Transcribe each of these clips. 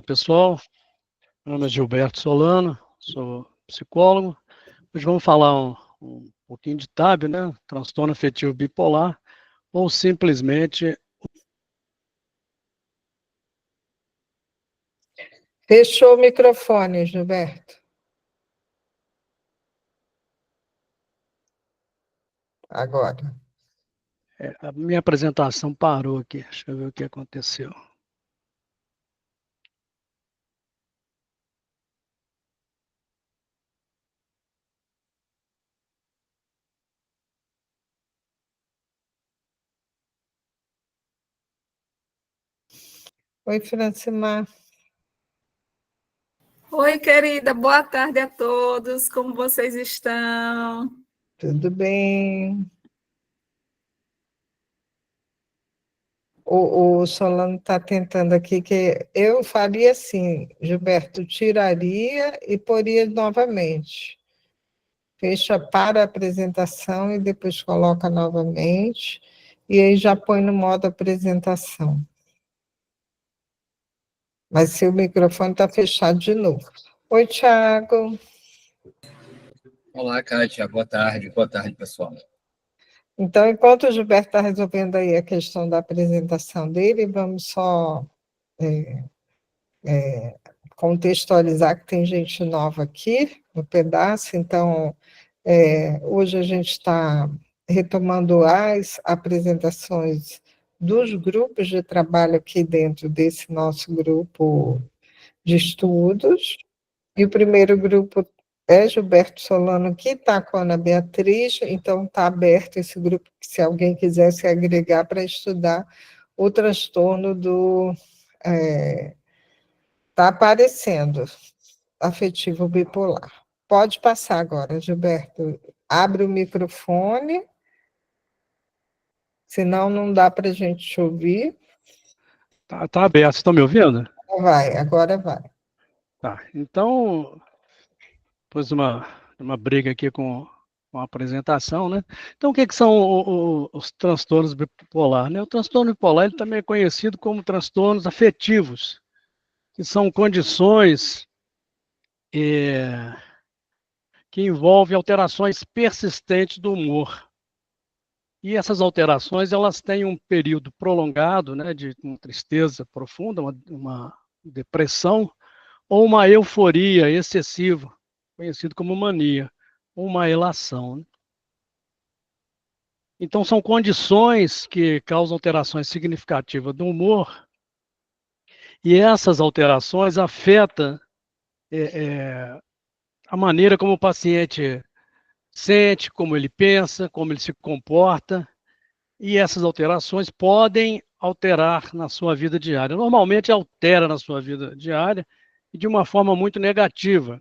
pessoal. Meu nome é Gilberto Solano, sou psicólogo. Hoje vamos falar um pouquinho de TAB, né? Transtorno afetivo bipolar, ou simplesmente... Fechou o microfone, Gilberto. Agora. A minha apresentação parou aqui. Deixa eu ver o que aconteceu. Oi, Francimar. Oi, querida, boa tarde a todos. Como vocês estão? Tudo bem? O Solano está tentando aqui que eu faria assim, Gilberto, tiraria e poria novamente. Fecha para a apresentação e depois coloca novamente, e aí já põe no modo apresentação. Mas seu microfone está fechado de novo. Oi, Thiago. Olá, Kátia. Boa tarde, pessoal. Então, enquanto o Gilberto está resolvendo aí a questão da apresentação dele, vamos só contextualizar que tem gente nova aqui no pedaço. Então, hoje a gente está retomando as apresentações dos grupos de trabalho aqui dentro desse nosso grupo de estudos. E o primeiro grupo é Gilberto Solano, que está com a Ana Beatriz, então está aberto esse grupo, se alguém quiser se agregar para estudar o transtorno do... Está aparecendo, afetivo bipolar. Pode passar agora, Gilberto. Abre o microfone, senão não dá para a gente te ouvir. Tá aberto, vocês estão me ouvindo? Agora vai. Tá, então... Depois de uma briga aqui com a apresentação, né? Então, o que são os transtornos bipolar, né? O transtorno bipolar ele também é conhecido como transtornos afetivos, que são condições que envolvem alterações persistentes do humor. E essas alterações, elas têm um período prolongado, né, de uma tristeza profunda, uma depressão, ou uma euforia excessiva, conhecido como mania, ou uma elação, né? Então, são condições que causam alterações significativas do humor, e essas alterações afetam a maneira como o paciente sente, como ele pensa, como ele se comporta, e essas alterações podem alterar na sua vida diária. Normalmente altera na sua vida diária e de uma forma muito negativa.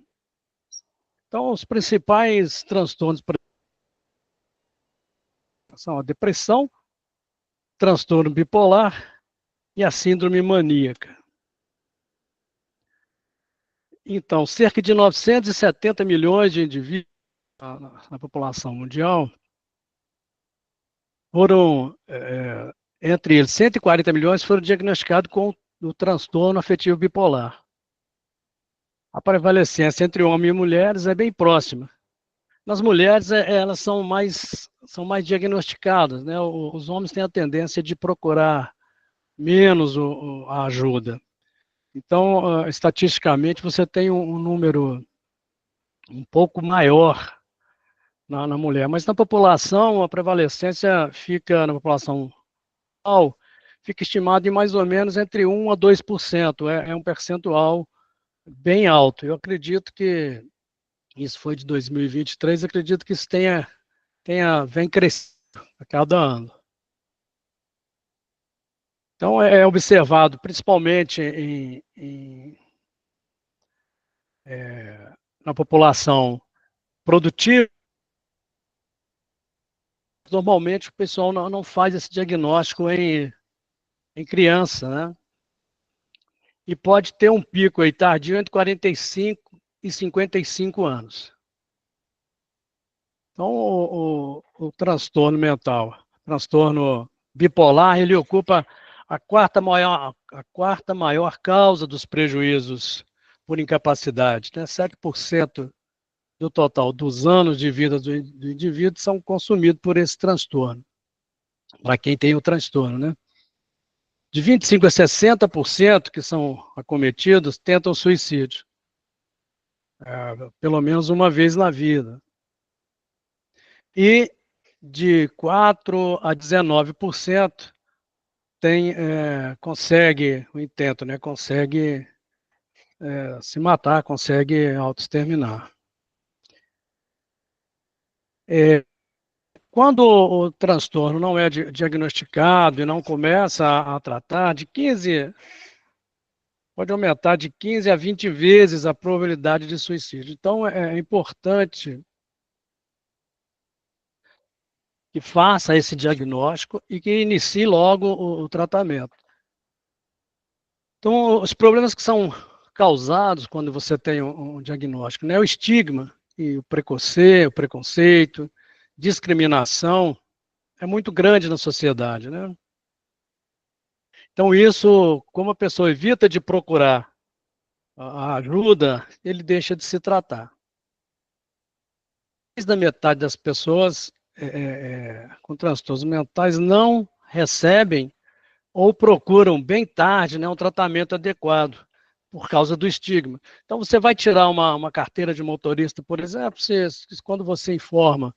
Então, os principais transtornos são a depressão, transtorno bipolar e a síndrome maníaca. Então, cerca de 970 milhões de indivíduos na população mundial foram, entre eles, 140 milhões foram diagnosticados com o transtorno afetivo bipolar. A prevalência entre homens e mulheres é bem próxima. Nas mulheres, elas são mais diagnosticadas, né? Os homens têm a tendência de procurar menos a ajuda. Então, estatisticamente, você tem um número um pouco maior na mulher, mas na população, a prevalecência fica, na população total, fica estimada em mais ou menos entre 1 a 2%, é um percentual bem alto. Eu acredito que, isso foi de 2023, acredito que isso vem crescendo a cada ano. Então, é observado, principalmente na população produtiva. Normalmente o pessoal não faz esse diagnóstico em criança, né? E pode ter um pico aí tardio entre 45 e 55 anos. Então, o transtorno mental, transtorno bipolar, ele ocupa a quarta maior causa dos prejuízos por incapacidade, né? 7% do total dos anos de vida do indivíduo são consumidos por esse transtorno, para quem tem o transtorno, né? De 25% a 60% que são acometidos tentam suicídio, pelo menos uma vez na vida. E de 4% a 19% consegue o intento, né? Consegue se matar, consegue autoexterminar. Quando o transtorno não é diagnosticado e não começa a tratar, pode aumentar de 15 a 20 vezes a probabilidade de suicídio. Então, é importante que faça esse diagnóstico e que inicie logo o tratamento. Então, os problemas que são causados quando você tem um diagnóstico, né? O estigma e o preconceito, discriminação, é muito grande na sociedade, né? Então, isso, como a pessoa evita de procurar a ajuda, ele deixa de se tratar. Mais da metade das pessoas com transtornos mentais não recebem ou procuram bem tarde, né, um tratamento adequado por causa do estigma. Então, você vai tirar uma carteira de motorista, por exemplo, quando você informa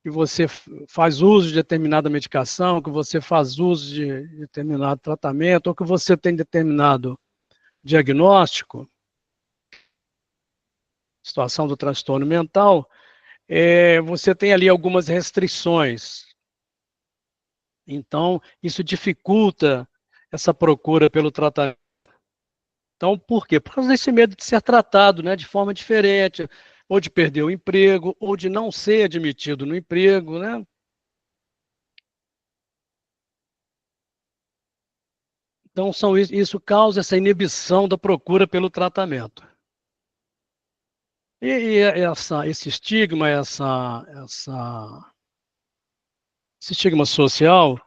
que você faz uso de determinada medicação, que você faz uso de determinado tratamento, ou que você tem determinado diagnóstico, situação do transtorno mental, você tem ali algumas restrições. Então, isso dificulta essa procura pelo tratamento. Então, por quê? Por causa desse medo de ser tratado, né, de forma diferente, ou de perder o emprego, ou de não ser admitido no emprego, né? Então, isso causa essa inibição da procura pelo tratamento. E esse estigma, esse estigma social,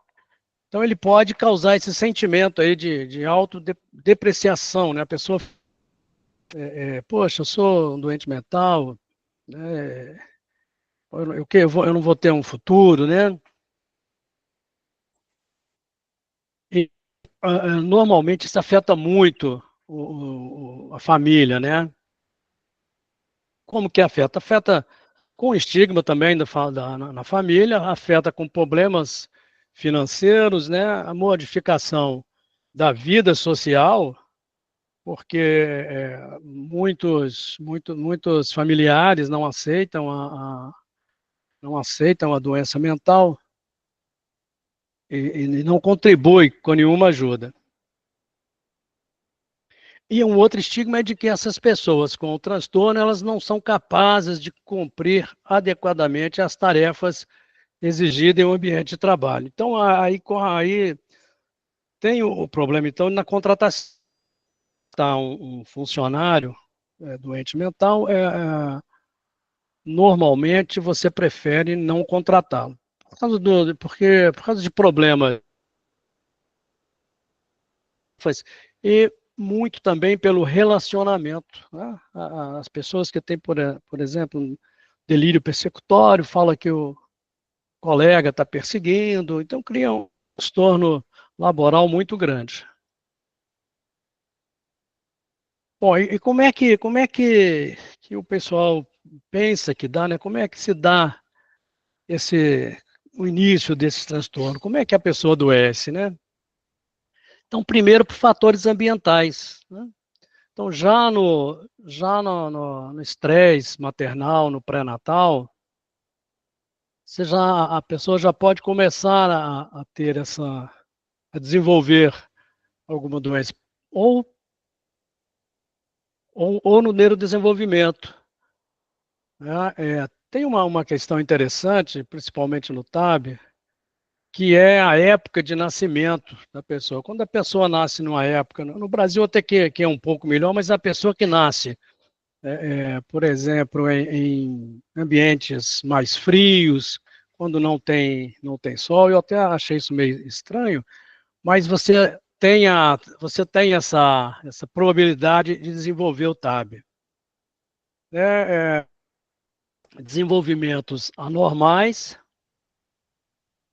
então ele pode causar esse sentimento aí de autodepreciação, né? A pessoa, poxa, eu sou um doente mental, né? Eu não vou ter um futuro, né? E normalmente isso afeta muito a família, né? Como que afeta? Afeta com estigma também na família, afeta com problemas financeiros, né? A modificação da vida social, porque muitos familiares não aceitam não aceitam a doença mental e não contribuem com nenhuma ajuda. E um outro estigma é de que essas pessoas com o transtorno, elas não são capazes de cumprir adequadamente as tarefas exigidas em um ambiente de trabalho. Então, aí tem o problema, então, na contratação. Um funcionário doente mental, normalmente você prefere não contratá-lo. Por causa de problemas. E muito também pelo relacionamento, né? As pessoas que têm, por exemplo, um delírio persecutório, fala que o colega está perseguindo, então cria um transtorno laboral muito grande. Bom, e como é que o pessoal pensa que dá, né? Como é que se dá o início desse transtorno? Como é que a pessoa adoece, né? Então, primeiro, por fatores ambientais, né? Então, já no estresse maternal, no pré-natal, a pessoa já pode começar a ter a desenvolver alguma doença, ou no neurodesenvolvimento, né? Tem uma questão interessante, principalmente no TAB, que é a época de nascimento da pessoa. Quando a pessoa nasce numa época, no Brasil até que é um pouco melhor, mas a pessoa que nasce, por exemplo, em ambientes mais frios, quando não tem sol, eu até achei isso meio estranho, mas você tem essa probabilidade de desenvolver o TAB. Desenvolvimentos anormais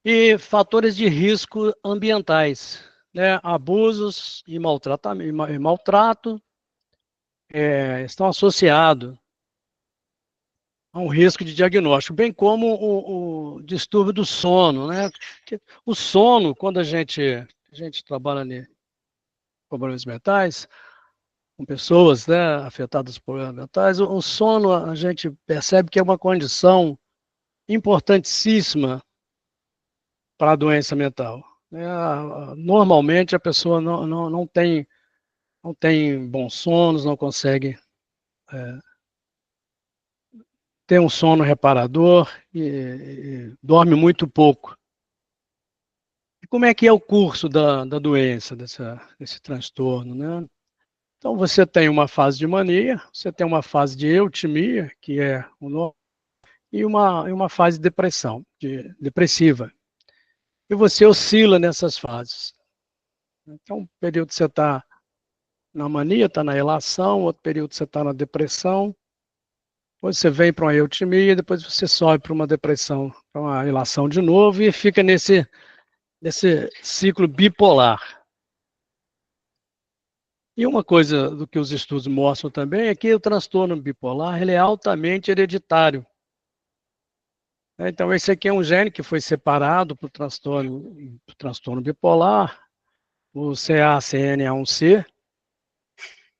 e fatores de risco ambientais, né? Abusos e maltrato estão associados a um risco de diagnóstico, bem como o distúrbio do sono, né? O sono, quando a gente trabalha com problemas mentais, com pessoas, né, afetadas por problemas mentais, o sono a gente percebe que é uma condição importantíssima para a doença mental. Normalmente a pessoa não tem bons sonos, não consegue ter um sono reparador e dorme muito pouco. E como é que é o curso da doença, desse transtorno, né? Então você tem uma fase de mania, você tem uma fase de eutimia, que é o normal, e uma fase de depressiva. E você oscila nessas fases. Então, um período você está na mania, está na relação, outro período você está na depressão, depois você vem para uma eutimia, depois você sobe para uma depressão, para uma relação de novo, e fica nesse ciclo bipolar. E uma coisa do que os estudos mostram também é que o transtorno bipolar ele é altamente hereditário. Então, esse aqui é um gene que foi separado para o transtorno bipolar, o CACNA1C,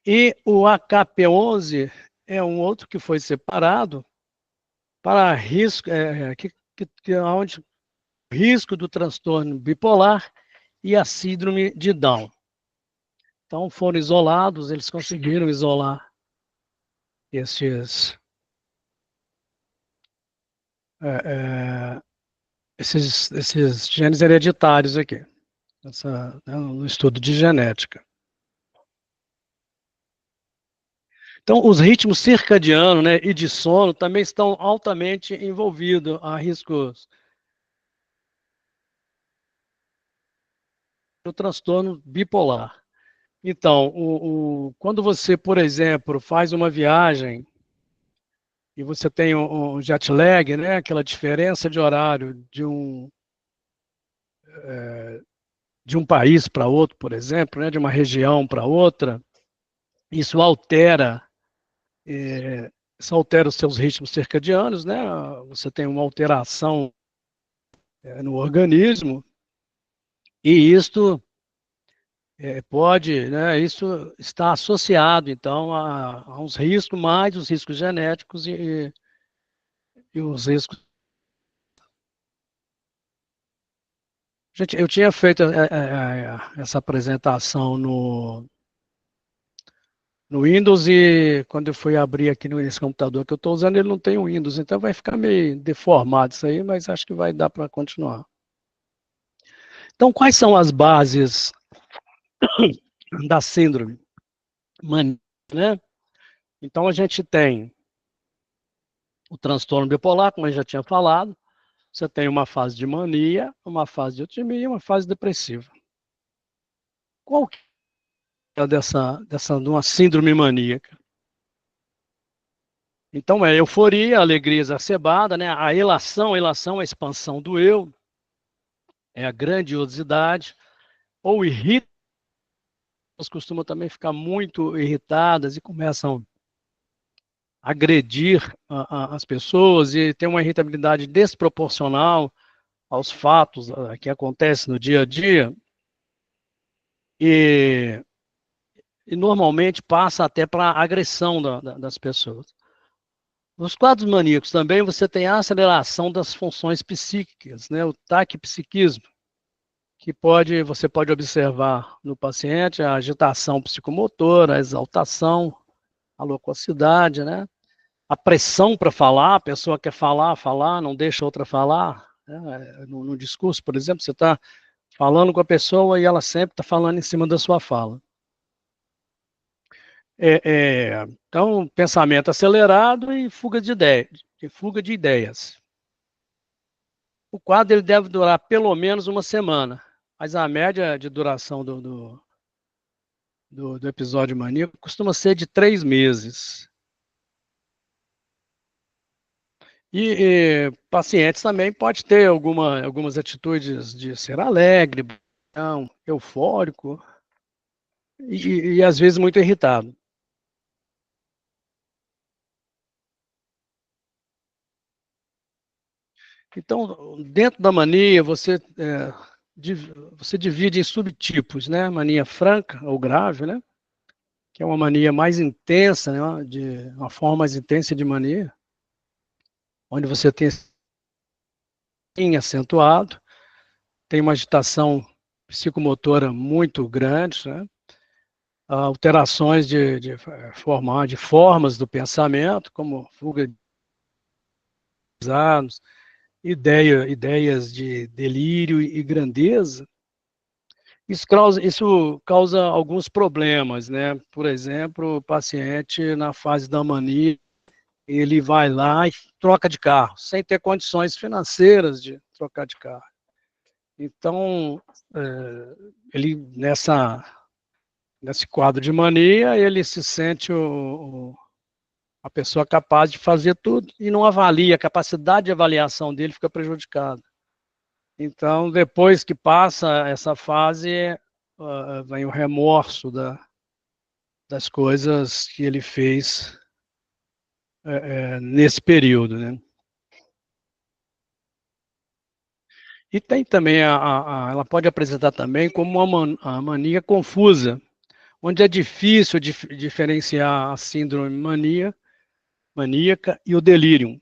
e o AKP11 é um outro que foi separado para risco, onde o risco do transtorno bipolar e a síndrome de Down. Então, foram isolados, eles conseguiram isolar esses genes hereditários aqui, no estudo de genética. Então, os ritmos circadianos, né, e de sono também estão altamente envolvidos a riscos do transtorno bipolar. Então, quando você, por exemplo, faz uma viagem e você tem um jet lag, né, aquela diferença de horário de um país para outro, por exemplo, né, de uma região para outra, isso altera os seus ritmos circadianos, né? Você tem uma alteração no organismo e isto isso está associado, então, a uns riscos, mais os riscos genéticos e os riscos. Gente, eu tinha feito essa apresentação no Windows e quando eu fui abrir aqui nesse computador que eu estou usando, ele não tem o Windows, então vai ficar meio deformado isso aí, mas acho que vai dar para continuar. Então, quais são as bases da síndrome maníaca, né? Então, a gente tem o transtorno bipolar, como eu já tinha falado, você tem uma fase de mania, uma fase de eutimia e uma fase depressiva. Qual que é de uma síndrome maníaca? Então, é euforia, alegria exacerbada, né? A elação, a expansão do eu, é a grandiosidade, ou irrita, elas costumam também ficar muito irritadas e começam a agredir as pessoas e tem uma irritabilidade desproporcional aos fatos que acontecem no dia a dia e normalmente passa até para a agressão das pessoas. Nos quadros maníacos também você tem a aceleração das funções psíquicas, né? O taquipsiquismo, que você pode observar no paciente a agitação psicomotora, a exaltação, a loquacidade, né? A pressão para falar, a pessoa quer falar, não deixa outra falar. Né? No discurso, por exemplo, você está falando com a pessoa e ela sempre está falando em cima da sua fala. Então, pensamento acelerado e fuga de ideias. O quadro ele deve durar pelo menos uma semana. mas a média de duração do episódio maníaco costuma ser de 3 meses. E pacientes também pode ter algumas atitudes de ser alegre, não, eufórico e às vezes muito irritado. Então, dentro da mania, você divide em subtipos, né? Mania franca ou grave, né? Que é uma mania mais intensa, né? Uma forma mais intensa de mania, onde você tem acentuado, tem uma agitação psicomotora muito grande, né? Alterações de formas do pensamento, como fuga de dados, ideias de delírio e grandeza. Isso causa alguns problemas, né? Por exemplo, o paciente na fase da mania, ele vai lá e troca de carro, sem ter condições financeiras de trocar de carro. Então, ele nesse quadro de mania, ele se sente a pessoa capaz de fazer tudo e não avalia, a capacidade de avaliação dele fica prejudicada. Então, depois que passa essa fase, vem o remorso das coisas que ele fez nesse período, né? E tem também, ela pode apresentar também como a mania confusa, onde é difícil diferenciar a síndrome maníaca e o delírio.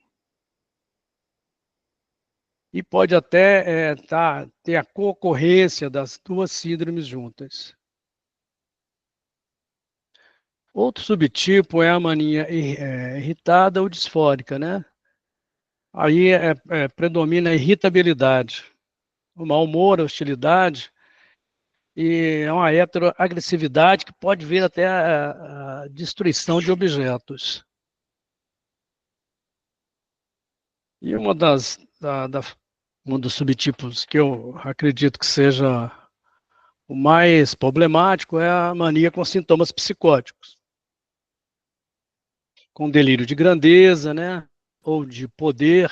E pode até ter a concorrência das duas síndromes juntas. Outro subtipo é a mania irritada ou disfórica, né? Aí predomina a irritabilidade, o mau humor, a hostilidade, e é uma heteroagressividade que pode vir até a destruição de objetos. E um dos subtipos que eu acredito que seja o mais problemático é a mania com sintomas psicóticos, com delírio de grandeza, né? Ou de poder,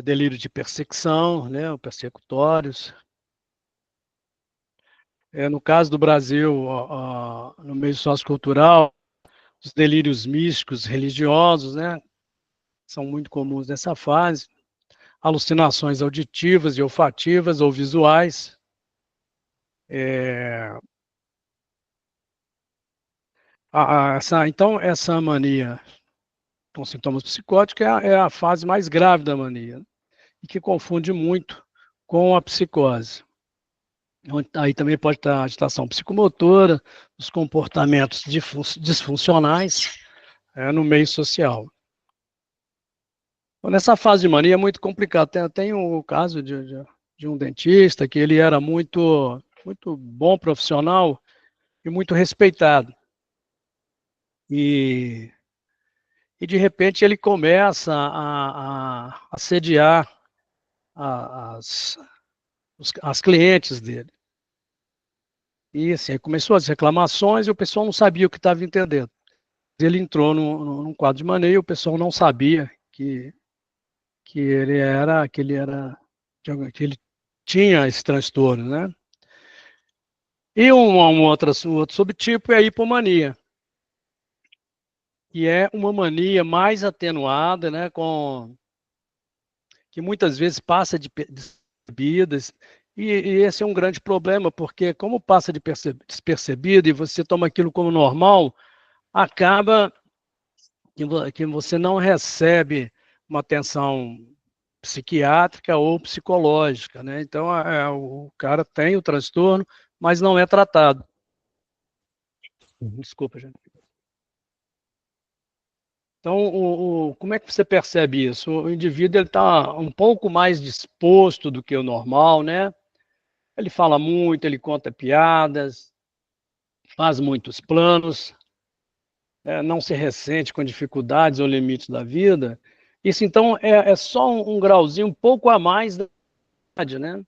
delírio de perseguição, né? Ou persecutórios. No caso do Brasil, no meio sociocultural, os delírios místicos, religiosos, né? São muito comuns nessa fase. Alucinações auditivas e olfativas ou visuais. Então, essa mania com sintomas psicóticos é a fase mais grave da mania, e que confunde muito com a psicose. Aí também pode estar a agitação psicomotora, os comportamentos disfuncionais no meio social. Então, nessa fase de mania é muito complicado. Tem o caso de um dentista que ele era muito, muito bom profissional e muito respeitado. E de repente ele começa a assediar as clientes dele. E assim, começou as reclamações e o pessoal não sabia o que estava entendendo. Ele entrou num quadro de mania e o pessoal não sabia que ele tinha esse transtorno, né? E um outro subtipo é a hipomania, que é uma mania mais atenuada, né, que muitas vezes passa despercebidas, e esse é um grande problema, porque como passa despercebido e você toma aquilo como normal, acaba que você não recebe uma atenção psiquiátrica ou psicológica, né? Então, o cara tem o transtorno, mas não é tratado. Desculpa, gente. Então, como é que você percebe isso? O indivíduo está um pouco mais disposto do que o normal, né? Ele fala muito, ele conta piadas, faz muitos planos, não se ressente com dificuldades ou limites da vida. Isso, então, é só um grauzinho um pouco a mais da idade, né?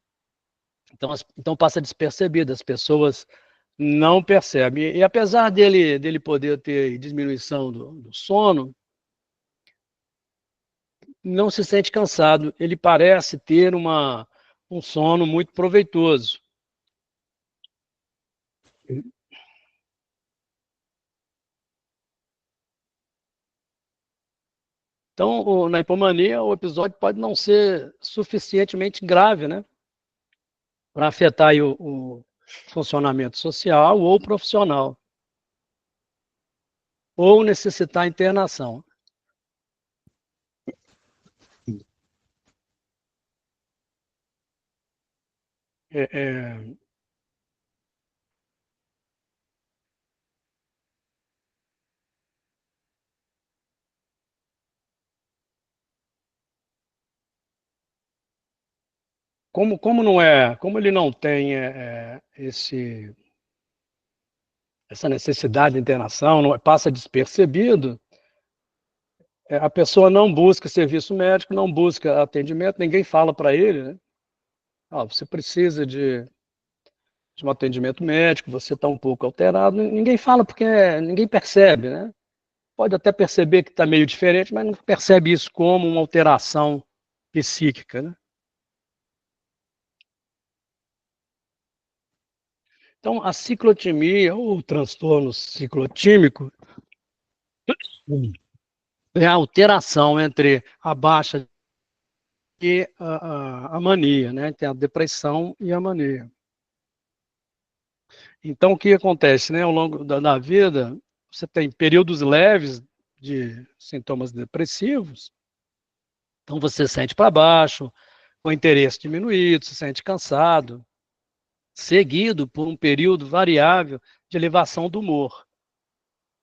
Então passa despercebido, as pessoas não percebem. E apesar dele poder ter diminuição do sono, não se sente cansado. Ele parece ter um sono muito proveitoso. Então, na hipomania, o episódio pode não ser suficientemente grave, né, para afetar aí o funcionamento social ou profissional, ou necessitar internação. É, é, como ele não tem essa necessidade de internação, passa despercebido, a pessoa não busca serviço médico, não busca atendimento, ninguém fala para ele, né? Você precisa de um atendimento médico, você está um pouco alterado, ninguém fala porque ninguém percebe, né? Pode até perceber que está meio diferente, mas não percebe isso como uma alteração psíquica, né? Então, a ciclotimia, ou o transtorno ciclotímico, é a alteração entre a baixa e a mania, né? Tem a depressão e a mania. Então, o que acontece, né? Ao longo da vida, você tem períodos leves de sintomas depressivos, então você sente para baixo, com interesse diminuído, se sente cansado, seguido por um período variável de elevação do humor.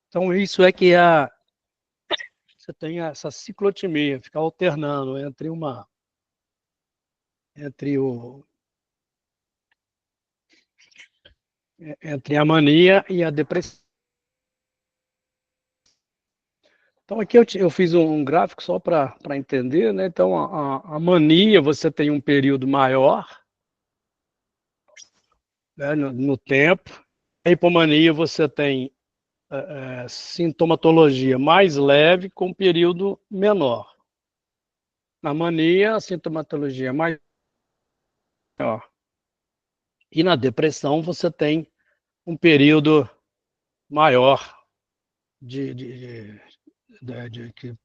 Então, isso é que você tem essa ciclotimia, fica alternando entre a mania e a depressão. Então, aqui eu fiz um gráfico só para entender, né? Então, a mania, você tem um período maior, né, no tempo. A hipomania, você tem sintomatologia mais leve com período menor. Na mania, a sintomatologia é maior. E na depressão, você tem um período maior que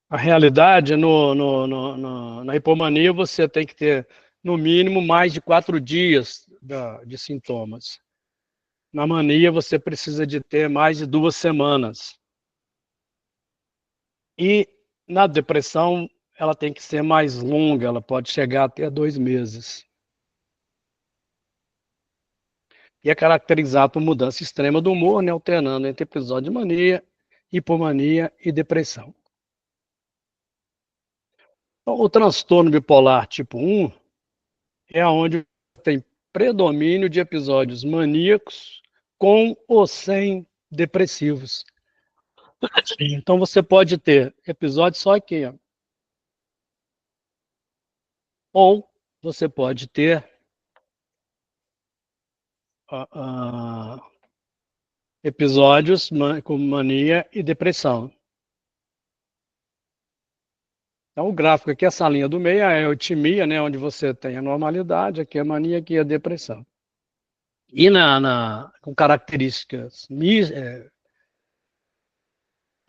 a realidade, na hipomania, você tem que ter, no mínimo, mais de 4 dias de sintomas. Na mania, você precisa de ter mais de 2 semanas. E na depressão, ela tem que ser mais longa, ela pode chegar até 2 meses. E é caracterizado por mudança extrema do humor, né, alternando entre episódio de mania, hipomania e depressão. Então, o transtorno bipolar tipo 1 é onde tem predomínio de episódios maníacos com ou sem depressivos. Então, você pode ter episódios só aqui, ó. Ou você pode ter episódios com mania e depressão. Então, o gráfico aqui, essa linha do meio é a eutimia, né, onde você tem a normalidade, aqui a mania, aqui a depressão. E com características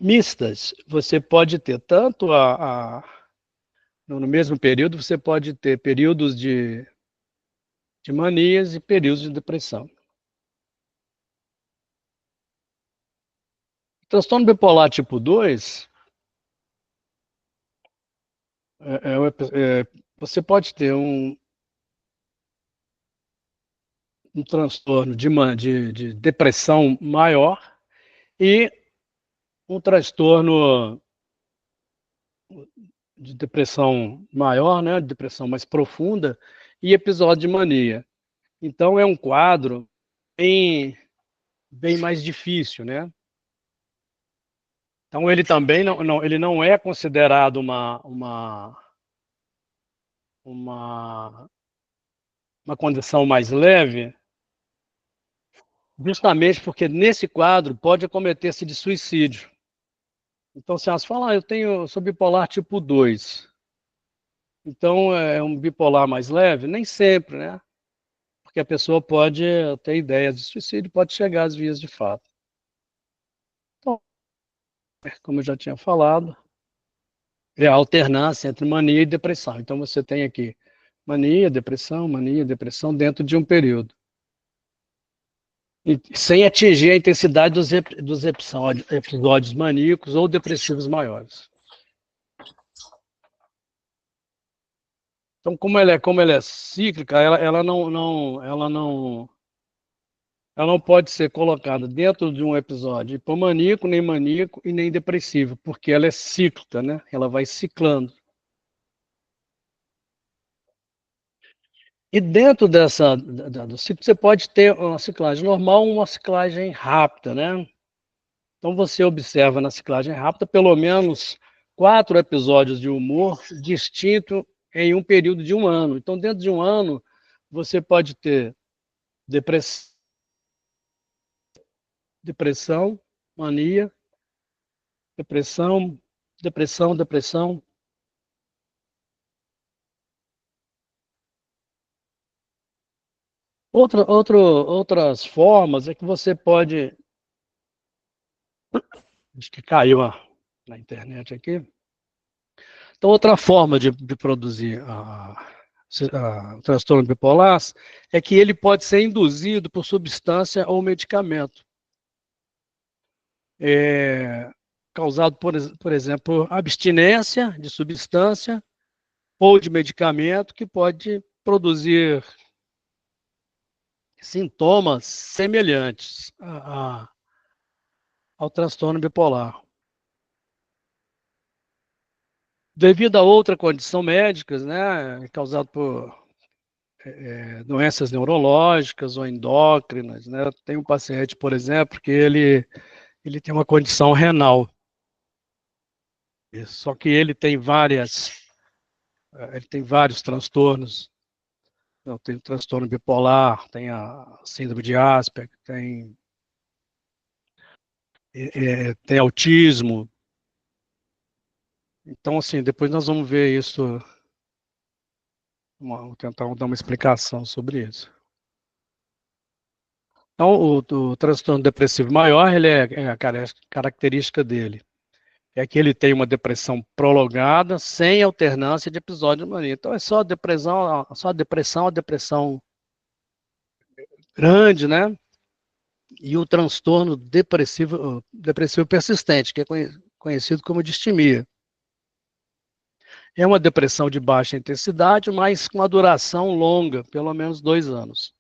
mistas, você pode ter tanto no mesmo período, você pode ter períodos de manias e períodos de depressão. O transtorno bipolar tipo 2, você pode ter um transtorno de depressão maior e um transtorno de depressão maior, né, de depressão mais profunda, e episódio de mania. Então, é um quadro bem mais difícil, né? Então, ele também ele não é considerado uma uma condição mais leve, justamente porque nesse quadro pode acometer-se de suicídio. Então, se elas falam, eu sou bipolar tipo 2. Então, é um bipolar mais leve? Nem sempre, né? Porque a pessoa pode ter ideias de suicídio, pode chegar às vias de fato. Então, como eu já tinha falado, é a alternância entre mania e depressão. Então, você tem aqui mania, depressão dentro de um período. E sem atingir a intensidade dos episódios maníacos ou depressivos maiores. Então, como ela é cíclica, ela não pode ser colocada dentro de um episódio hipomaníaco, nem maníaco e nem depressivo, porque ela é cíclica, né? Ela vai ciclando. E dentro do ciclo, você pode ter uma ciclagem normal ou uma ciclagem rápida, né? Então, você observa na ciclagem rápida pelo menos 4 episódios de humor distinto em um período de um ano. Então, dentro de um ano, você pode ter depressão, mania, depressão, depressão. Outras formas é que você pode. Acho que caiu na internet aqui. Então, outra forma de produzir o transtorno bipolar é que ele pode ser induzido por substância ou medicamento. Causado, por exemplo, abstinência de substância ou de medicamento que pode produzir sintomas semelhantes ao transtorno bipolar. Devido a outra condição médicas, né, causado por doenças neurológicas ou endócrinas, né? Tem um paciente, por exemplo, que ele tem uma condição renal. Só que ele tem vários transtornos. Não, tem o transtorno bipolar, tem a síndrome de Asperger, tem autismo. Então, assim, depois nós vamos ver isso, vou tentar dar uma explicação sobre isso. Então, o transtorno depressivo maior, é a característica dele. É que ele tem uma depressão prolongada, sem alternância de episódio de mania. Então, é só a depressão grande, né? E o transtorno depressivo persistente, que é conhecido como distimia. É uma depressão de baixa intensidade, mas com uma duração longa, pelo menos 2 anos.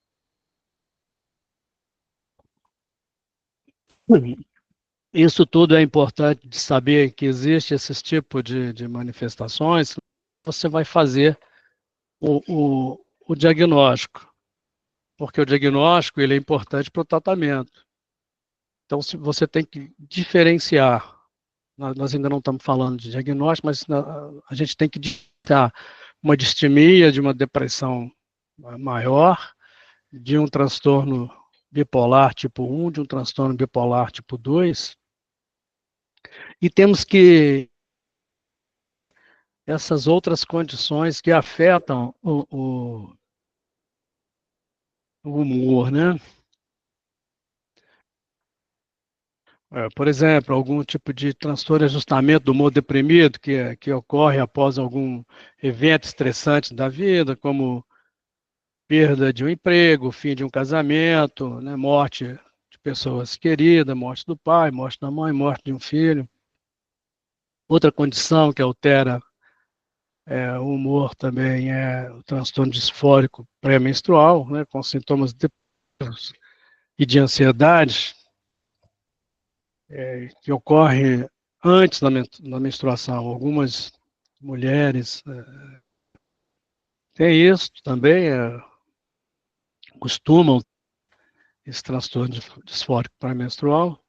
Isso tudo é importante de saber que existe esse tipo de manifestações. Você vai fazer o diagnóstico, porque o diagnóstico ele é importante para o tratamento. Então, se você tem que diferenciar, nós ainda não estamos falando de diagnóstico, mas a gente tem que diferenciar uma distimia de uma depressão maior, de um transtorno bipolar tipo 1, de um transtorno bipolar tipo 2, e temos que essas outras condições que afetam o humor, né? Por exemplo, algum tipo de transtorno de ajustamento do humor deprimido que ocorre após algum evento estressante da vida, como perda de um emprego, fim de um casamento, né, morte de pessoas queridas, morte do pai, morte da mãe, morte de um filho. Outra condição que altera o humor também é o transtorno disfórico pré-menstrual, né, com sintomas e de ansiedade, que ocorre antes da menstruação. Algumas mulheres têm isso também, costumam esse transtorno disfórico pré-menstrual.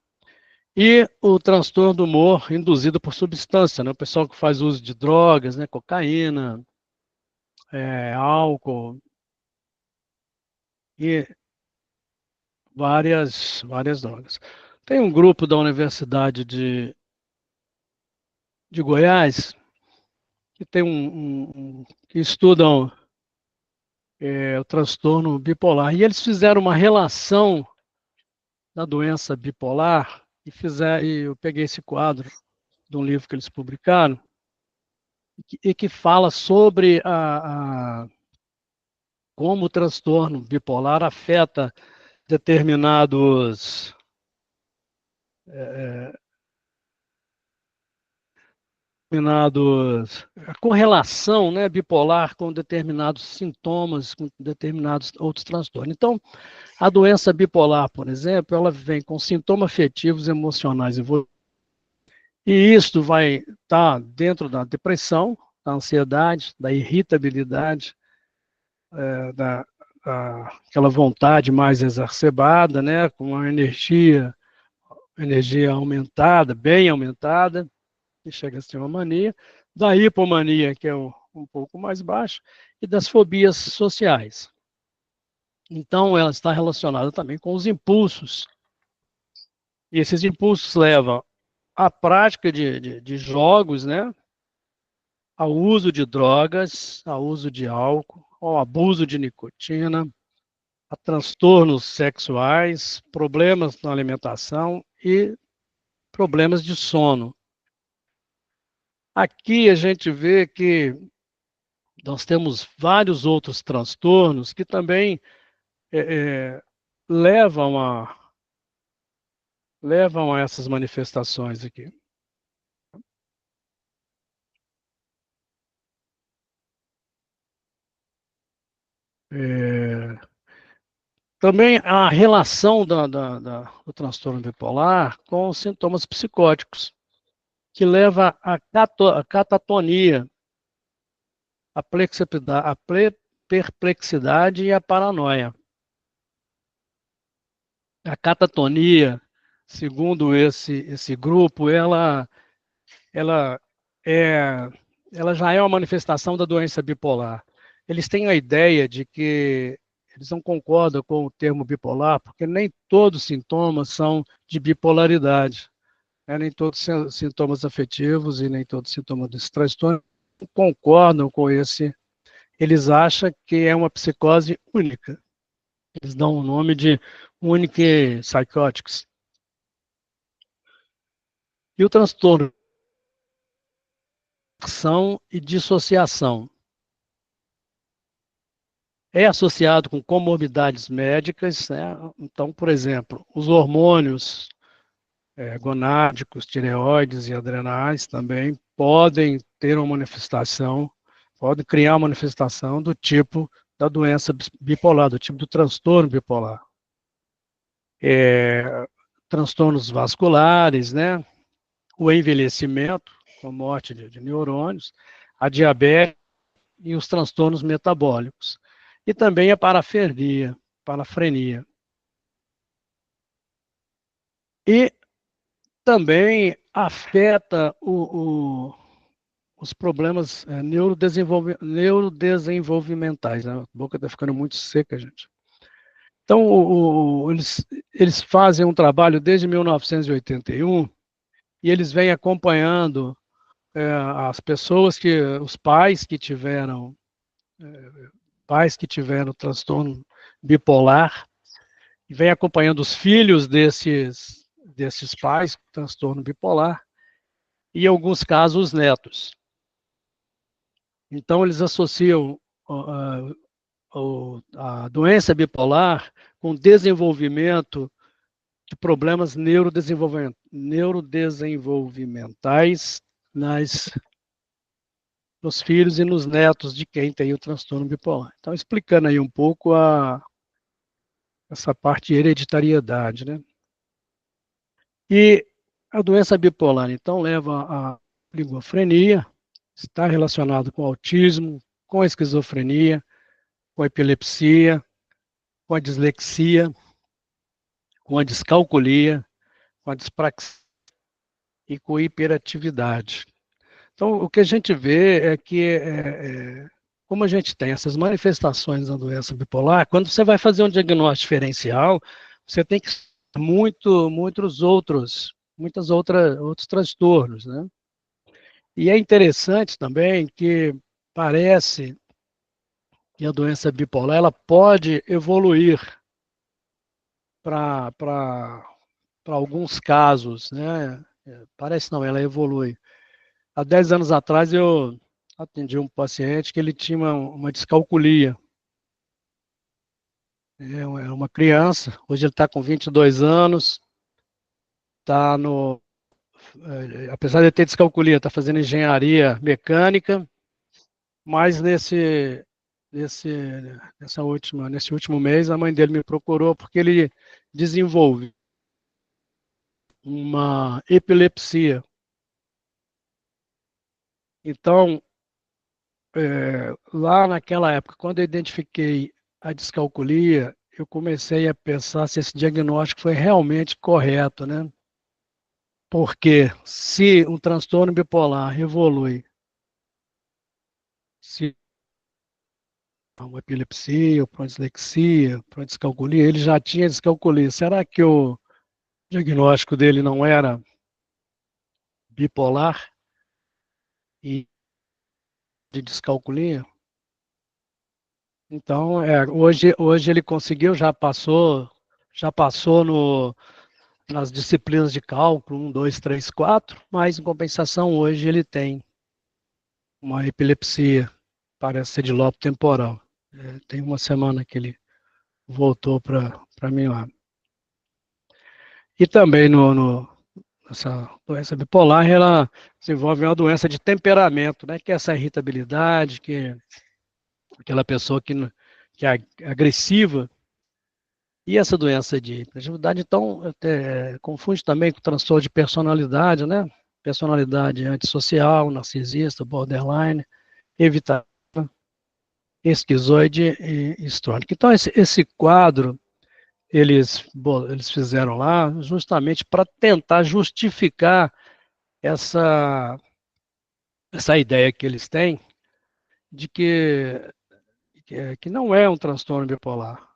E o transtorno do humor induzido por substância, né? O pessoal que faz uso de drogas, né? Cocaína, álcool, e várias drogas. Tem um grupo da Universidade de Goiás que tem que estudam o transtorno bipolar, e eles fizeram uma relação da doença bipolar e eu peguei esse quadro de um livro que eles publicaram e que fala sobre como o transtorno bipolar afeta determinados a correlação, né, bipolar com determinados sintomas, com determinados outros transtornos. Então, a doença bipolar, por exemplo, ela vem com sintomas afetivos emocionais envolvidos, e isso vai estar dentro da depressão, da ansiedade, da irritabilidade, aquela vontade mais exacerbada, né, com uma energia aumentada, bem aumentada, que chega a ser uma mania, da hipomania, que é um pouco mais baixa, e das fobias sociais. Então, ela está relacionada também com os impulsos. E esses impulsos levam à prática de jogos, né? Ao uso de drogas, ao uso de álcool, ao abuso de nicotina, a transtornos sexuais, problemas na alimentação e problemas de sono. Aqui a gente vê que nós temos vários outros transtornos que também levam a essas manifestações aqui. Também a relação do transtorno bipolar com os sintomas psicóticos, que leva à catatonia, a perplexidade e a paranoia. A catatonia, segundo esse grupo, ela já é uma manifestação da doença bipolar. Eles têm a ideia de que eles não concordam com o termo bipolar, porque nem todos os sintomas são de bipolaridade. Nem todos os sintomas afetivos e nem todos os sintomas desse transtorno concordam com esse. Eles acham que é uma psicose única. Eles dão o nome de unique psychotics. E o transtorno de ação e dissociação é associado com comorbidades médicas, né? Então, por exemplo, os hormônios gonádicos, tireoides e adrenais também podem ter uma manifestação, podem criar uma manifestação do tipo da doença bipolar, do tipo do transtorno bipolar. Transtornos vasculares, né? O envelhecimento, com morte de neurônios, a diabetes e os transtornos metabólicos. E também a parafrenia. E também afeta os problemas neurodesenvolvimentais. Né? A boca está ficando muito seca, gente. Então, eles fazem um trabalho desde 1981 e eles vêm acompanhando as pessoas os pais que tiveram transtorno bipolar, e vem acompanhando os filhos desses pais com transtorno bipolar, e em alguns casos os netos. Então, eles associam a doença bipolar com desenvolvimento de problemas neurodesenvolvimentais nos filhos e nos netos de quem tem o transtorno bipolar. Então, explicando aí um pouco essa parte de hereditariedade, né? E a doença bipolar, então, leva à oligofrenia, está relacionado com autismo, com a esquizofrenia, com a epilepsia, com a dislexia, com a descalculia, com a dispraxia e com a hiperatividade. Então, o que a gente vê é que como a gente tem essas manifestações da doença bipolar, quando você vai fazer um diagnóstico diferencial, você tem que muitos outros transtornos, né? E é interessante também que parece que a doença bipolar ela pode evoluir para alguns casos, né? Parece não, ela evolui. Há 10 anos atrás eu atendi um paciente que ele tinha uma descalculia. Era uma criança, hoje ele está com 22 anos, está no, apesar de ter descalculia, está fazendo engenharia mecânica, mas nesse, nesse último mês a mãe dele me procurou porque ele desenvolve uma epilepsia. Então, lá naquela época, quando eu identifiquei a descalculia, eu comecei a pensar se esse diagnóstico foi realmente correto, né? Porque se um transtorno bipolar evolui, se uma epilepsia, ou para dislexia, para descalculia, ele já tinha descalculia. Será que o diagnóstico dele não era bipolar e de descalculia? Então, hoje ele conseguiu, já passou nas disciplinas de cálculo, 1, 2, 3, 4, mas em compensação hoje ele tem uma epilepsia, parece ser de lobo temporal. Tem uma semana que ele voltou para mim lá. E também essa doença bipolar, ela desenvolve uma doença de temperamento, né? Que é essa irritabilidade, que é aquela pessoa que é agressiva. E essa doença de hiperatividade, então, confunde também com o transtorno de personalidade, né? Personalidade antissocial, narcisista, borderline, evitar esquizoide e histrônica. Então, esse quadro, eles fizeram lá justamente para tentar justificar essa, essa ideia que eles têm de que não é um transtorno bipolar.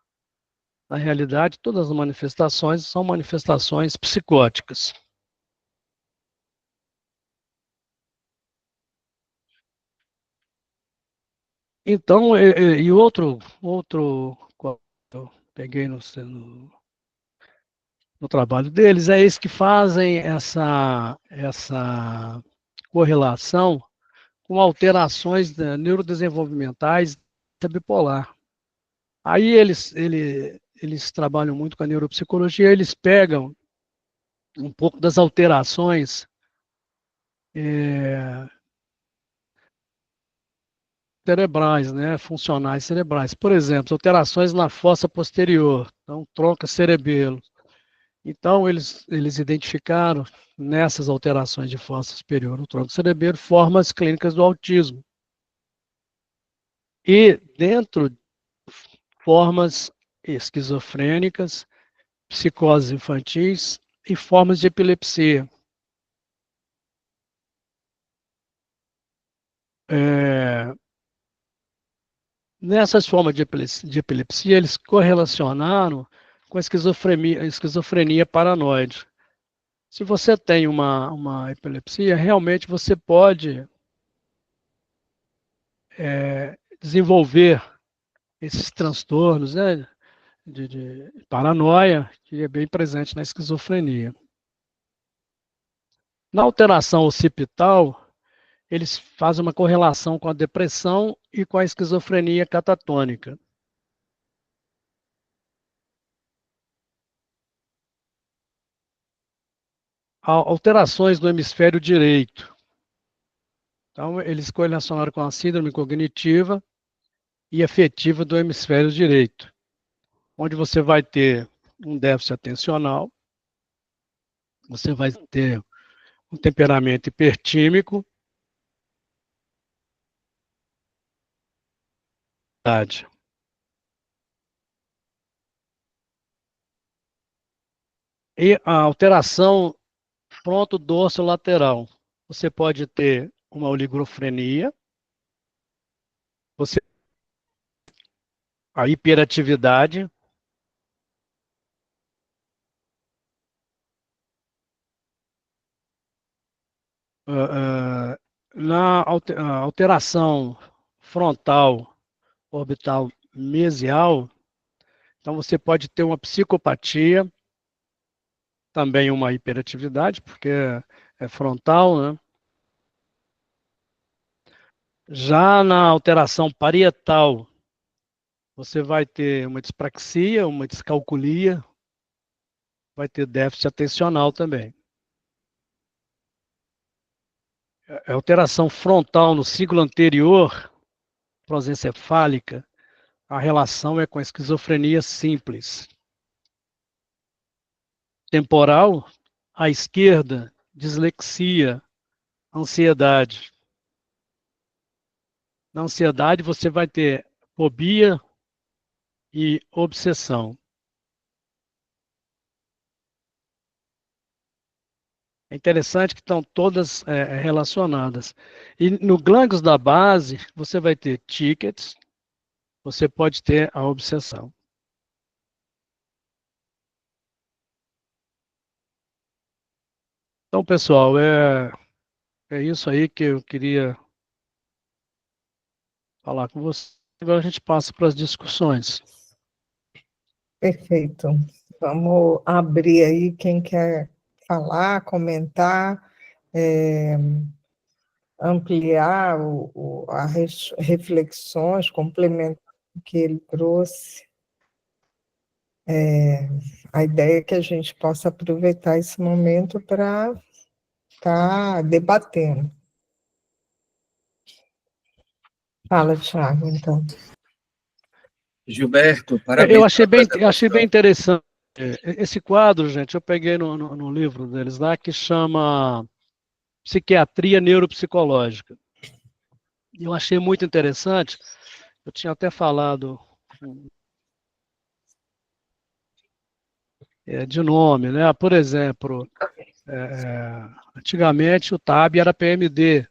Na realidade, todas as manifestações são manifestações psicóticas. Então, e outro qual eu peguei no trabalho deles, é eles que fazem essa correlação com alterações neurodesenvolvimentais da bipolar. Aí eles trabalham muito com a neuropsicologia, eles pegam um pouco das alterações cerebrais, né, funcionais cerebrais. Por exemplo, alterações na fossa posterior, então tronco-cerebelo. Então, eles identificaram nessas alterações de fossa superior no tronco cerebelo formas clínicas do autismo. E dentro formas esquizofrênicas, psicoses infantis e formas de epilepsia. Nessas formas de epilepsia, eles correlacionaram com a esquizofrenia paranoide. Se você tem uma epilepsia, realmente você pode desenvolver esses transtornos, né, de paranoia, que é bem presente na esquizofrenia. Na alteração occipital, eles fazem uma correlação com a depressão e com a esquizofrenia catatônica. Alterações do hemisfério direito. Então, eles correlacionaram com a síndrome cognitiva e afetiva do hemisfério direito, onde você vai ter um déficit atencional, você vai ter um temperamento hipertímico, e a alteração fronto-dorso-lateral. Você pode ter uma oligofrenia, Você, a hiperatividade, na alteração frontal orbital mesial, então você pode ter uma psicopatia, também uma hiperatividade, porque é frontal, né? Já na alteração parietal, você vai ter uma dispraxia, uma descalculia, vai ter déficit atencional também. A alteração frontal no ciclo anterior, prosencefálica, a relação é com a esquizofrenia simples. Temporal, à esquerda, dislexia, ansiedade. Na ansiedade, você vai ter fobia e obsessão. É interessante que estão todas relacionadas. E no glândulos da base, você vai ter tickets, você pode ter a obsessão. Então, pessoal, é isso aí que eu queria falar com você. Agora a gente passa para as discussões. Perfeito. Vamos abrir aí quem quer falar, comentar, ampliar as reflexões, complementar o que ele trouxe. A ideia é que a gente possa aproveitar esse momento para estar debatendo. Fala, Thiago, então. Gilberto, parabéns Eu pela achei bem apresentação. interessante. Esse quadro, gente, eu peguei no livro deles lá, que chama Psiquiatria Neuropsicológica. Eu achei muito interessante. Eu tinha até falado de nome, né? Por exemplo, antigamente o TAB era PMD,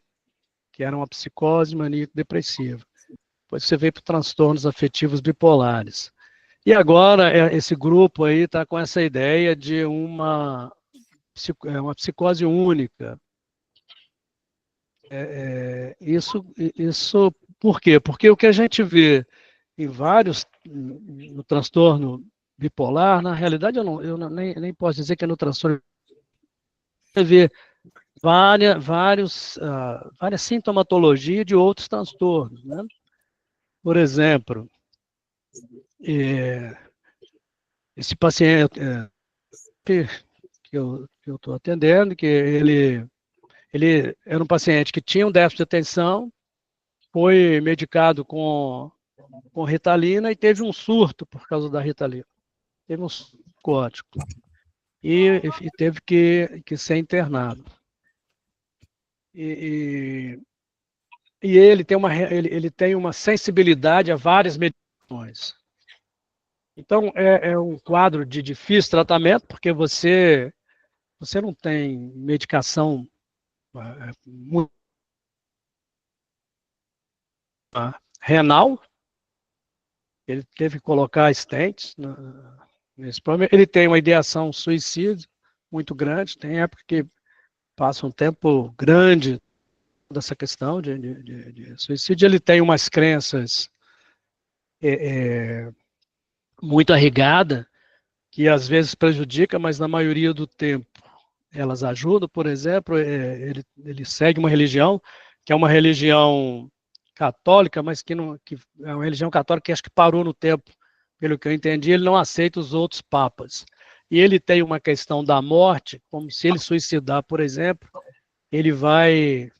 que era uma psicose maníaco-depressiva. Depois você veio para transtornos afetivos bipolares. E agora esse grupo aí está com essa ideia de uma psicose única. Isso por quê? Porque o que a gente vê em no transtorno bipolar, na realidade nem posso dizer que é no transtorno, você vê várias sintomatologias de outros transtornos, né? Por exemplo, esse paciente que eu estou atendendo, que ele era um paciente que tinha um déficit de atenção, foi medicado com Ritalina e teve um surto por causa da Ritalina. Teve um surto psicótico. E teve que ser internado. E ele tem uma sensibilidade a várias medicações. Então, é um quadro de difícil tratamento, porque você não tem medicação muito renal, ele teve que colocar stents nesse problema. Ele tem uma ideação suicida muito grande, tem época que passa um tempo grande dessa questão de suicídio. Ele tem umas crenças muito arraigadas, que às vezes prejudica, mas na maioria do tempo elas ajudam. Por exemplo, ele segue uma religião, que é uma religião católica, mas que é uma religião católica que acho que parou no tempo, pelo que eu entendi. Ele não aceita os outros papas. E ele tem uma questão da morte, como se ele suicidar, por exemplo, ele vai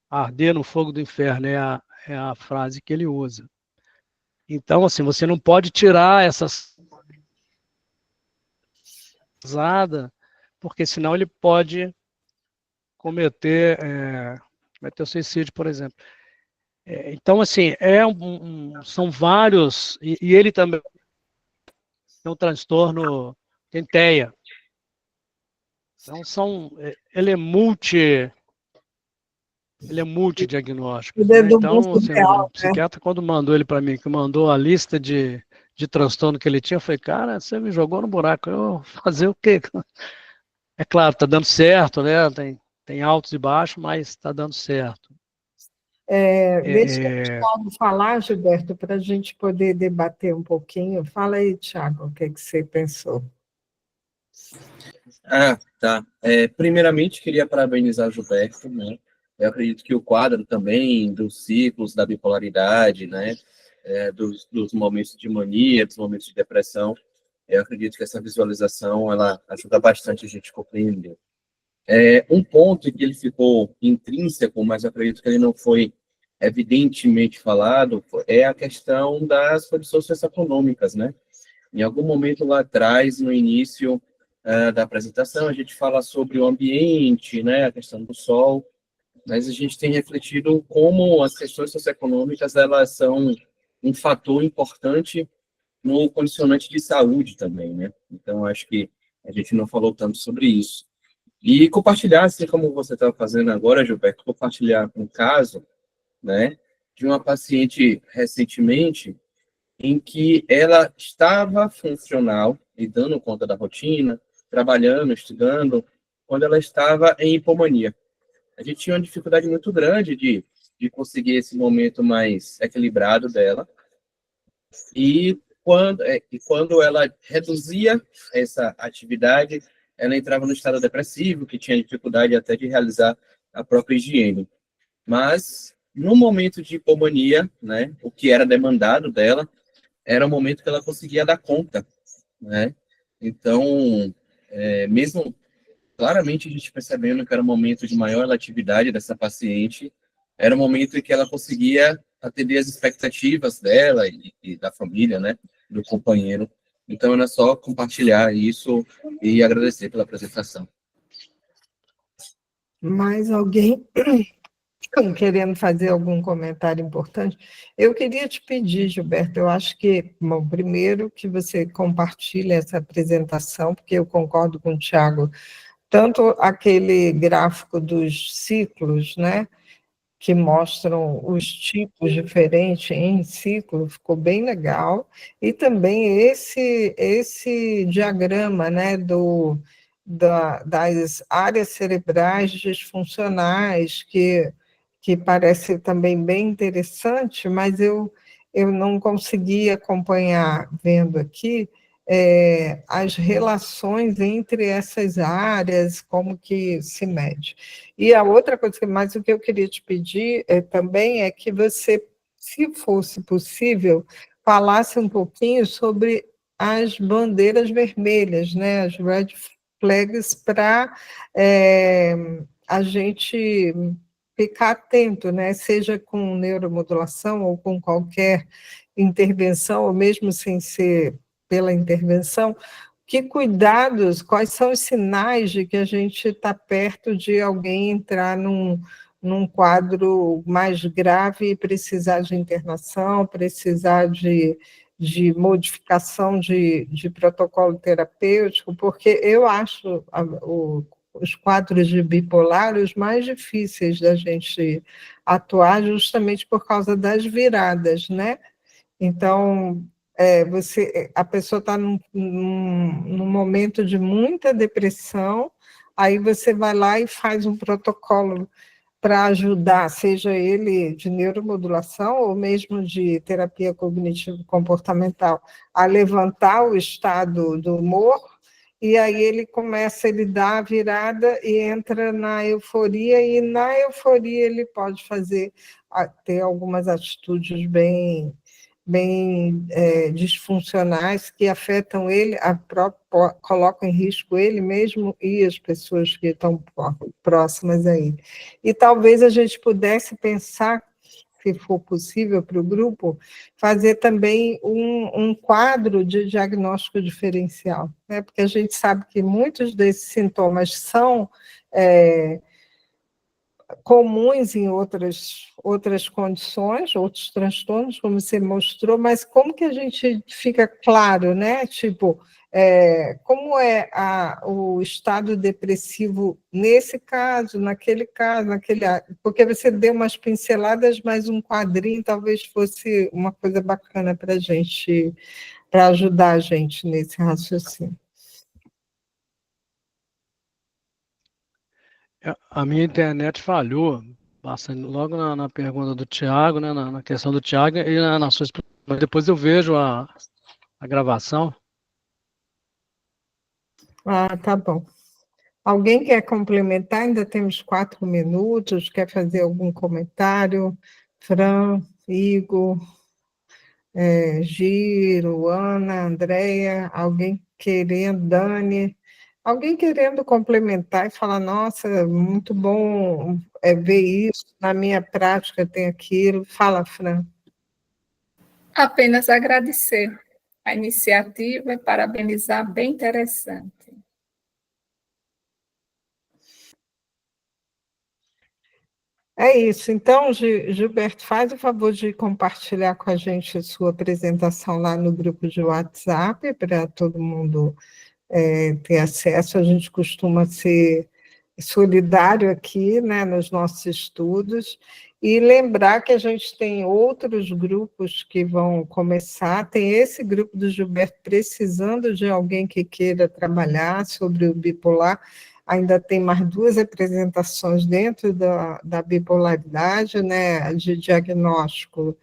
arder no fogo do inferno, é a frase que ele usa. Então, assim, você não pode tirar essas porque senão ele pode cometer suicídio, por exemplo. Então, assim, são vários, e ele também tem um transtorno, tem TEA. Então, ele é Ele é multidiagnóstico, O né? dedo Então, muito assim, o real, né? psiquiatra, quando mandou ele para mim, que mandou a lista de transtorno que ele tinha, eu falei, cara, você me jogou no buraco, eu vou fazer o quê? É claro, tá dando certo, né? Tem altos e baixos, mas está dando certo. Deixa o É, Thiago falar, Gilberto, para a gente poder debater um pouquinho. Fala aí, Thiago, o que que você pensou? Tá. Primeiramente, queria parabenizar o Gilberto, né? Eu acredito que o quadro também dos ciclos da bipolaridade, né? Dos momentos de mania, dos momentos de depressão, eu acredito que essa visualização, ela ajuda bastante a gente a compreender. Um ponto que ele ficou intrínseco, mas eu acredito que ele não foi evidentemente falado, é a questão das condições socioeconômicas, né? Em algum momento lá atrás, no início da apresentação, a gente fala sobre o ambiente, né, a questão do sol, mas a gente tem refletido como as questões socioeconômicas elas são um fator importante no condicionante de saúde também, né? Então, acho que a gente não falou tanto sobre isso. E compartilhar, assim como você está fazendo agora, Gilberto, compartilhar um caso, né, de uma paciente recentemente em que ela estava funcional e dando conta da rotina, trabalhando, estudando, quando ela estava em hipomania. A gente tinha uma dificuldade muito grande de conseguir esse momento mais equilibrado dela, e quando ela reduzia essa atividade, ela entrava no estado depressivo, que tinha dificuldade até de realizar a própria higiene. Mas, no momento de hipomania, né, o que era demandado dela, era o momento que ela conseguia dar conta, né? Então, mesmo claramente a gente percebendo que era um momento de maior atividade dessa paciente, era um momento em que ela conseguia atender as expectativas dela e da família, né? Do companheiro. Então, era só compartilhar isso e agradecer pela apresentação. Mais alguém querendo fazer algum comentário importante? Eu queria te pedir, Gilberto, eu acho que, bom, primeiro que você compartilhe essa apresentação, porque eu concordo com o Thiago, tanto aquele gráfico dos ciclos, né, que mostram os tipos diferentes em ciclo, ficou bem legal, e também esse diagrama, né, das áreas cerebrais disfuncionais, que parece também bem interessante, mas eu não consegui acompanhar vendo aqui as relações entre essas áreas, como que se mede. E a outra coisa, mas o que eu queria te pedir também é que você, se fosse possível, falasse um pouquinho sobre as bandeiras vermelhas, né, as red flags, para a gente ficar atento, né, seja com neuromodulação ou com qualquer intervenção, ou mesmo sem ser pela intervenção, que cuidados, quais são os sinais de que a gente está perto de alguém entrar num quadro mais grave e precisar de internação, precisar de modificação de protocolo terapêutico, porque eu acho os quadros de bipolar os mais difíceis da gente atuar justamente por causa das viradas, né? Então, a pessoa está num momento de muita depressão, aí você vai lá e faz um protocolo para ajudar, seja ele de neuromodulação ou mesmo de terapia cognitivo-comportamental, a levantar o estado do humor, e aí ele dá a virada e entra na euforia, e na euforia ele pode ter algumas atitudes bem disfuncionais que afetam ele, colocam em risco ele mesmo e as pessoas que estão próximas a ele. E talvez a gente pudesse pensar, se for possível para o grupo, fazer também um quadro de diagnóstico diferencial, né? Porque a gente sabe que muitos desses sintomas são comuns em outras condições, outros transtornos, como você mostrou, mas como que a gente fica claro, né? Tipo, Como é o estado depressivo nesse caso, naquele caso, porque você deu umas pinceladas, mas um quadrinho talvez fosse uma coisa bacana para a gente, para ajudar a gente nesse raciocínio. A minha internet falhou bastante, logo na pergunta do Tiago, né, na questão do Tiago, e na sua explicação. Depois eu vejo a gravação. Ah, tá bom. Alguém quer complementar? Ainda temos 4 minutos. Quer fazer algum comentário? Fran, Igor, Giro, Ana, Andréia, alguém querendo, Dani, alguém querendo complementar e falar, nossa, muito bom ver isso, na minha prática tem aquilo. Fala, Fran. Apenas agradecer a iniciativa e parabenizar, bem interessante. É isso. Então, Gilberto, faz o favor de compartilhar com a gente a sua apresentação lá no grupo de WhatsApp, para todo mundo ter acesso. A gente costuma ser solidário aqui, né, nos nossos estudos, e lembrar que a gente tem outros grupos que vão começar, tem esse grupo do Gilberto precisando de alguém que queira trabalhar sobre o bipolar, ainda tem mais 2 apresentações dentro da bipolaridade, né, de diagnóstico,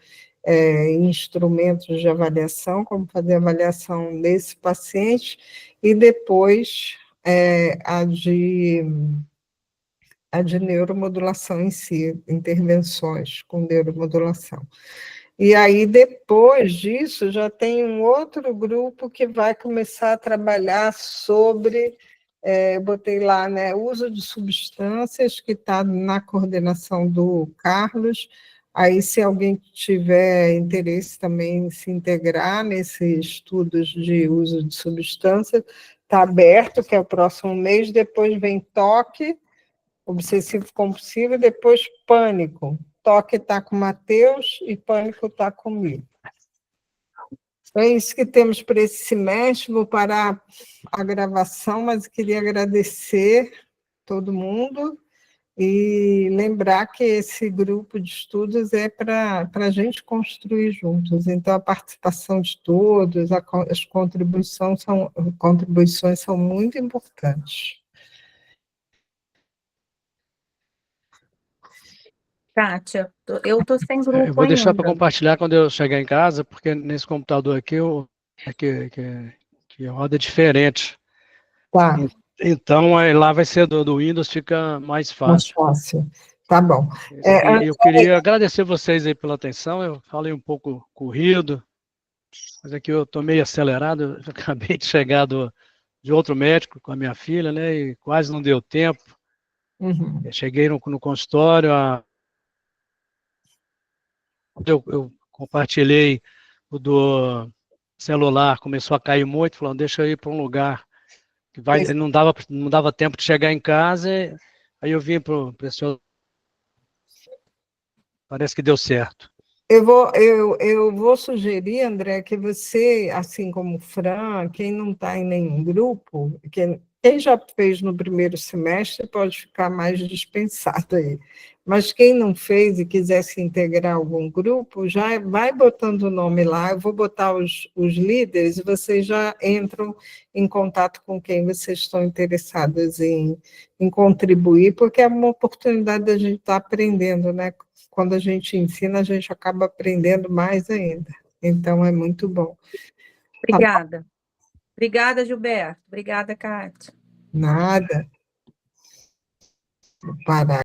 instrumentos de avaliação, como fazer avaliação desse paciente, e depois a de neuromodulação em si, intervenções com neuromodulação. E aí, depois disso, já tem um outro grupo que vai começar a trabalhar sobre, eu botei lá, né, uso de substâncias, que está na coordenação do Carlos. Aí, se alguém tiver interesse também em se integrar nesses estudos de uso de substâncias, está aberto, que é o próximo mês. Depois vem toque, obsessivo compulsivo, e depois pânico. Toque está com o Matheus e pânico está comigo. Então, é isso que temos para esse semestre. Vou parar a gravação, mas queria agradecer todo mundo e lembrar que esse grupo de estudos é para a gente construir juntos. Então, a participação de todos, as contribuições são muito importantes. Kátia, eu estou sem grupo Eu vou deixar para ainda. compartilhar quando eu chegar em casa, porque nesse computador aqui que roda diferente. Tá. Então, aí lá vai ser do Windows, fica mais Mais fácil. fácil. Tá bom. E eu queria agradecer vocês aí pela atenção. Eu falei um pouco corrido, mas aqui eu estou meio acelerado. Eu acabei de chegar de outro médico com a minha filha, né? E quase não deu tempo. Uhum. Eu cheguei no consultório, eu compartilhei o do celular, começou a cair muito, falando, deixa eu ir para um lugar que não dava tempo de chegar em casa. Aí eu vim para esse outro. Parece que deu certo. Eu vou sugerir, André, que você, assim como o Fran, quem não está em nenhum grupo, quem já fez no primeiro semestre pode ficar mais dispensado aí. Mas quem não fez e quiser se integrar a algum grupo, já vai botando o nome lá, eu vou botar os líderes e vocês já entram em contato com quem vocês estão interessados em contribuir, porque é uma oportunidade da gente estar aprendendo, né? Quando a gente ensina, a gente acaba aprendendo mais ainda. Então, é muito bom. Obrigada. Obrigada, Gilberto. Obrigada, Kátia. Nada. Vou parar.